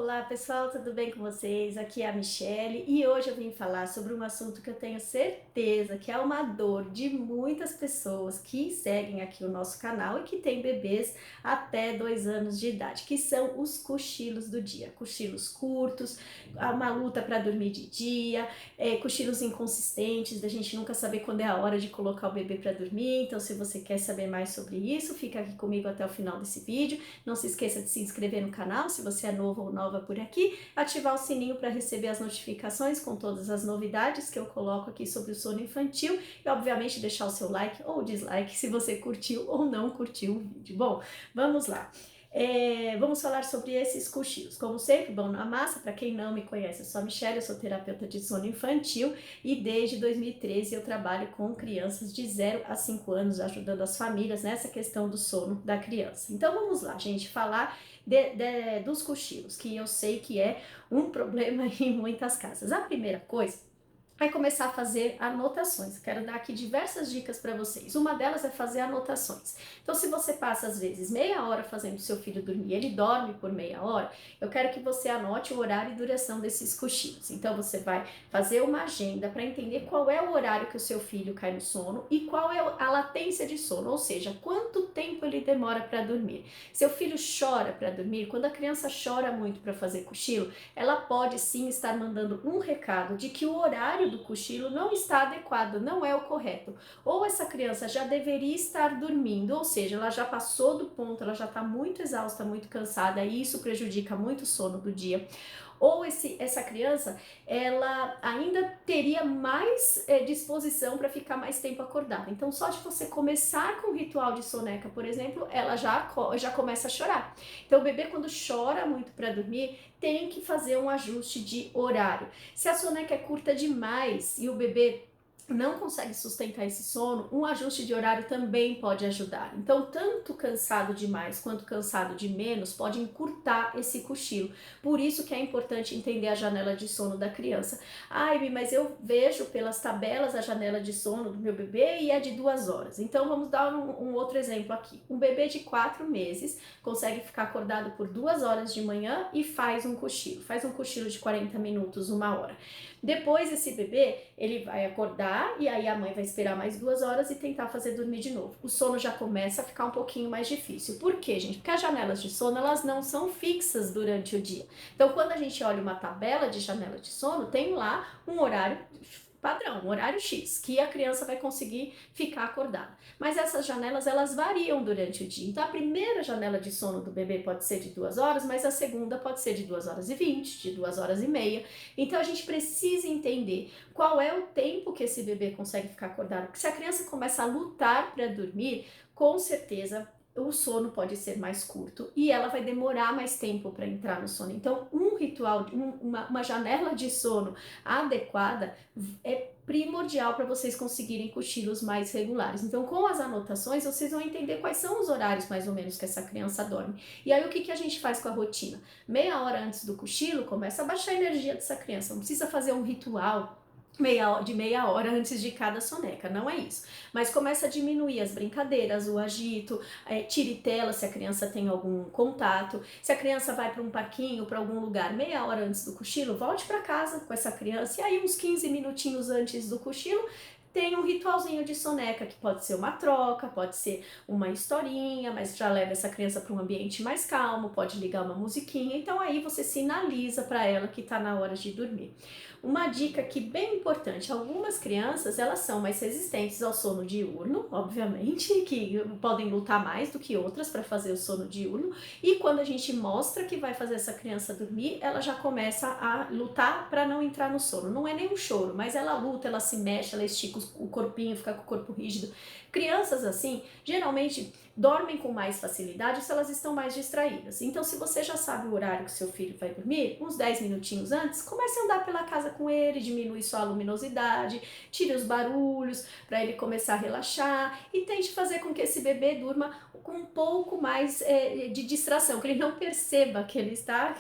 Olá pessoal, tudo bem com vocês? Aqui é a Michelle e hoje eu vim falar sobre um assunto que eu tenho certeza que é uma dor de muitas pessoas que seguem aqui o nosso canal e que têm bebês até 2 anos de idade, que são os cochilos do dia. Cochilos curtos, uma luta para dormir de dia, cochilos inconsistentes, da gente nunca saber quando é a hora de colocar o bebê para dormir. Então, se você quer saber mais sobre isso, fica aqui comigo até o final desse vídeo. Não se esqueça de se inscrever no canal, se você é novo ou nova por aqui, ativar o sininho para receber as notificações com todas as novidades que eu coloco aqui sobre o sono infantil e, obviamente, deixar o seu like ou dislike se você curtiu ou não curtiu o vídeo. Bom, vamos lá. Vamos falar sobre esses cochilos. Como sempre, bom na massa, para quem não me conhece, eu sou a Michelle, eu sou terapeuta de sono infantil e desde 2013 eu trabalho com crianças de 0 a 5 anos, ajudando as famílias nessa questão do sono da criança. Então vamos lá, gente, falar dos cochilos, que eu sei que é um problema em muitas casas. A primeira coisa vai começar a fazer anotações. Quero dar aqui diversas dicas para vocês. Uma delas é fazer anotações. Então, se você passa às vezes meia hora fazendo seu filho dormir, ele dorme por meia hora, eu quero que você anote o horário e duração desses cochilos. Então, você vai fazer uma agenda para entender qual é o horário que o seu filho cai no sono e qual é a latência de sono, ou seja, quanto tempo ele demora para dormir. Seu filho chora para dormir, quando a criança chora muito para fazer cochilo, ela pode sim estar mandando um recado de que o horário do cochilo não está adequado, não é o correto. Ou essa criança já deveria estar dormindo, ou seja, ela já passou do ponto, ela já está muito exausta, muito cansada, e isso prejudica muito o sono do dia. Ou essa criança, ela ainda teria mais disposição para ficar mais tempo acordada. Então, só de você começar com o ritual de soneca, por exemplo, ela já começa a chorar. Então, o bebê, quando chora muito para dormir, tem que fazer um ajuste de horário. Se a soneca é curta demais e o bebê não consegue sustentar esse sono, um ajuste de horário também pode ajudar. Então, tanto cansado demais quanto cansado de menos pode encurtar esse cochilo. Por isso que é importante entender a janela de sono da criança. Ai, mas eu vejo pelas tabelas a janela de sono do meu bebê e é de 2 horas. Então, vamos dar um outro exemplo aqui. Um bebê de 4 meses consegue ficar acordado por 2 horas de manhã e faz um cochilo. Faz um cochilo de 40 minutos, 1 hora. Depois esse bebê, ele vai acordar e aí a mãe vai esperar mais 2 horas e tentar fazer dormir de novo. O sono já começa a ficar um pouquinho mais difícil. Por quê, gente? Porque as janelas de sono, elas não são fixas durante o dia. Então, quando a gente olha uma tabela de janela de sono, tem lá um horário padrão, um horário X, que a criança vai conseguir ficar acordada. Mas essas janelas, elas variam durante o dia. Então, a primeira janela de sono do bebê pode ser de 2 horas, mas a segunda pode ser de 2 horas e 20, de 2 horas e meia. Então, a gente precisa entender qual é o tempo que esse bebê consegue ficar acordado. Porque se a criança começa a lutar para dormir, com certeza o sono pode ser mais curto e ela vai demorar mais tempo para entrar no sono. Então, um ritual, uma janela de sono adequada é primordial para vocês conseguirem cochilos mais regulares. Então, com as anotações, vocês vão entender quais são os horários mais ou menos que essa criança dorme. E aí, o que a gente faz com a rotina? Meia hora antes do cochilo, começa a baixar a energia dessa criança. Não precisa fazer um ritual meia hora antes de cada soneca, não é isso. Mas começa a diminuir as brincadeiras, o agito, tiritela se a criança tem algum contato. Se a criança vai para um parquinho, para algum lugar, meia hora antes do cochilo, volte para casa com essa criança e aí uns 15 minutinhos antes do cochilo, tem um ritualzinho de soneca, que pode ser uma troca, pode ser uma historinha, mas já leva essa criança para um ambiente mais calmo, pode ligar uma musiquinha, então aí você sinaliza para ela que está na hora de dormir. Uma dica aqui bem importante, algumas crianças, elas são mais resistentes ao sono diurno, obviamente, que podem lutar mais do que outras para fazer o sono diurno, e quando a gente mostra que vai fazer essa criança dormir, ela já começa a lutar para não entrar no sono. Não é nem um choro, mas ela luta, ela se mexe, ela estica o corpinho, fica com o corpo rígido. Crianças assim, geralmente dormem com mais facilidade se elas estão mais distraídas. Então, se você já sabe o horário que seu filho vai dormir, uns 10 minutinhos antes, comece a andar pela casa com ele, diminui sua luminosidade, tire os barulhos para ele começar a relaxar e tente fazer com que esse bebê durma com um pouco mais de distração, que ele não perceba que ele está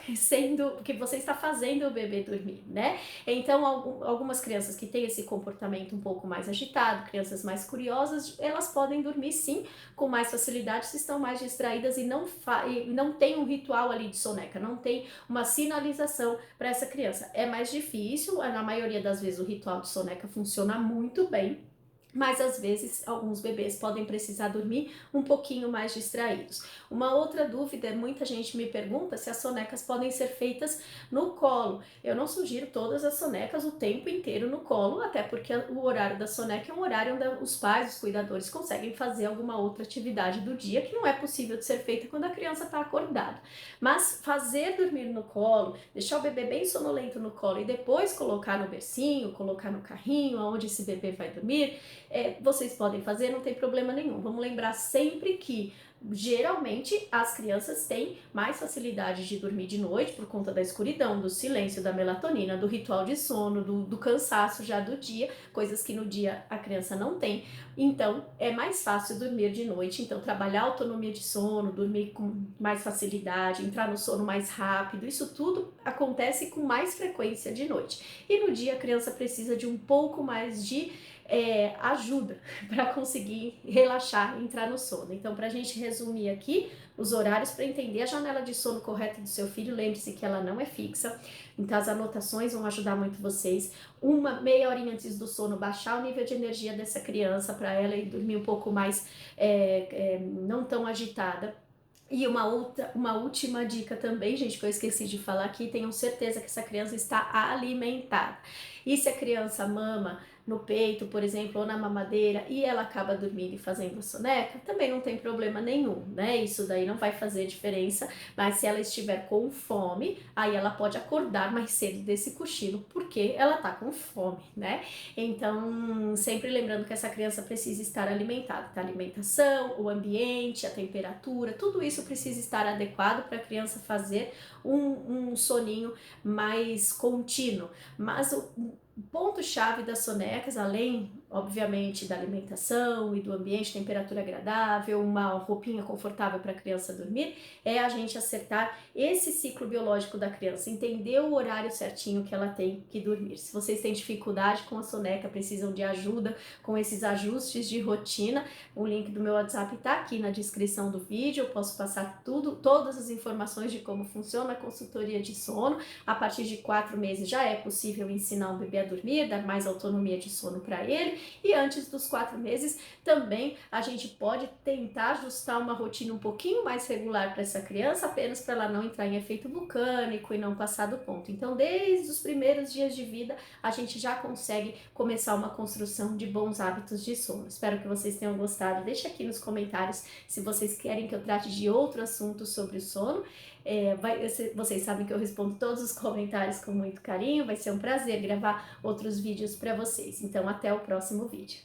que você está fazendo o bebê dormir, né? Então, algumas crianças que têm esse comportamento um pouco mais agitado, crianças mais curiosas, elas podem dormir sim com mais facilidade facilidade se estão mais distraídas e não tem um ritual ali de soneca, não tem uma sinalização para essa criança. É mais difícil, na maioria das vezes o ritual de soneca funciona muito bem, mas às vezes alguns bebês podem precisar dormir um pouquinho mais distraídos. Uma outra dúvida, muita gente me pergunta se as sonecas podem ser feitas no colo. Eu não sugiro todas as sonecas o tempo inteiro no colo, até porque o horário da soneca é um horário onde os pais, os cuidadores, conseguem fazer alguma outra atividade do dia que não é possível de ser feita quando a criança está acordada. Mas fazer dormir no colo, deixar o bebê bem sonolento no colo e depois colocar no bercinho, colocar no carrinho, onde esse bebê vai dormir, vocês podem fazer, não tem problema nenhum. Vamos lembrar sempre que geralmente as crianças têm mais facilidade de dormir de noite por conta da escuridão, do silêncio, da melatonina, do ritual de sono, do cansaço já do dia, coisas que no dia a criança não tem. Então é mais fácil dormir de noite, então trabalhar a autonomia de sono, dormir com mais facilidade, entrar no sono mais rápido, isso tudo acontece com mais frequência de noite. E no dia a criança precisa de um pouco mais de ajuda para conseguir relaxar, entrar no sono. Então, para a gente resumir aqui os horários para entender a janela de sono correta do seu filho, lembre-se que ela não é fixa, então as anotações vão ajudar muito vocês. Uma meia horinha antes do sono, baixar o nível de energia dessa criança para ela ir dormir um pouco mais, não tão agitada. E uma última dica também, gente, que eu esqueci de falar aqui, tenham certeza que essa criança está alimentada. E se a criança mama no peito, por exemplo, ou na mamadeira, e ela acaba dormindo e fazendo soneca, também não tem problema nenhum, né? Isso daí não vai fazer diferença, mas se ela estiver com fome, aí ela pode acordar mais cedo desse cochilo, porque ela tá com fome, né? Então, sempre lembrando que essa criança precisa estar alimentada, tá? A alimentação, o ambiente, a temperatura, tudo isso precisa estar adequado para a criança fazer um soninho mais contínuo. Mas o ponto-chave das sonecas, além, obviamente, da alimentação e do ambiente, temperatura agradável, uma roupinha confortável para a criança dormir, é a gente acertar esse ciclo biológico da criança, entender o horário certinho que ela tem que dormir. Se vocês têm dificuldade com a soneca, precisam de ajuda com esses ajustes de rotina, o link do meu WhatsApp está aqui na descrição do vídeo, eu posso passar todas as informações de como funciona a consultoria de sono. A partir de 4 meses já é possível ensinar um bebê a dormir, dar mais autonomia de sono para ele, e antes dos 4 meses também a gente pode tentar ajustar uma rotina um pouquinho mais regular para essa criança, apenas para ela não entrar em efeito vulcânico e não passar do ponto. Então, desde os primeiros dias de vida, a gente já consegue começar uma construção de bons hábitos de sono. Espero que vocês tenham gostado. Deixa aqui nos comentários se vocês querem que eu trate de outro assunto sobre o sono. Vocês sabem que eu respondo todos os comentários com muito carinho, vai ser um prazer gravar outros vídeos para vocês. Então, até o próximo vídeo.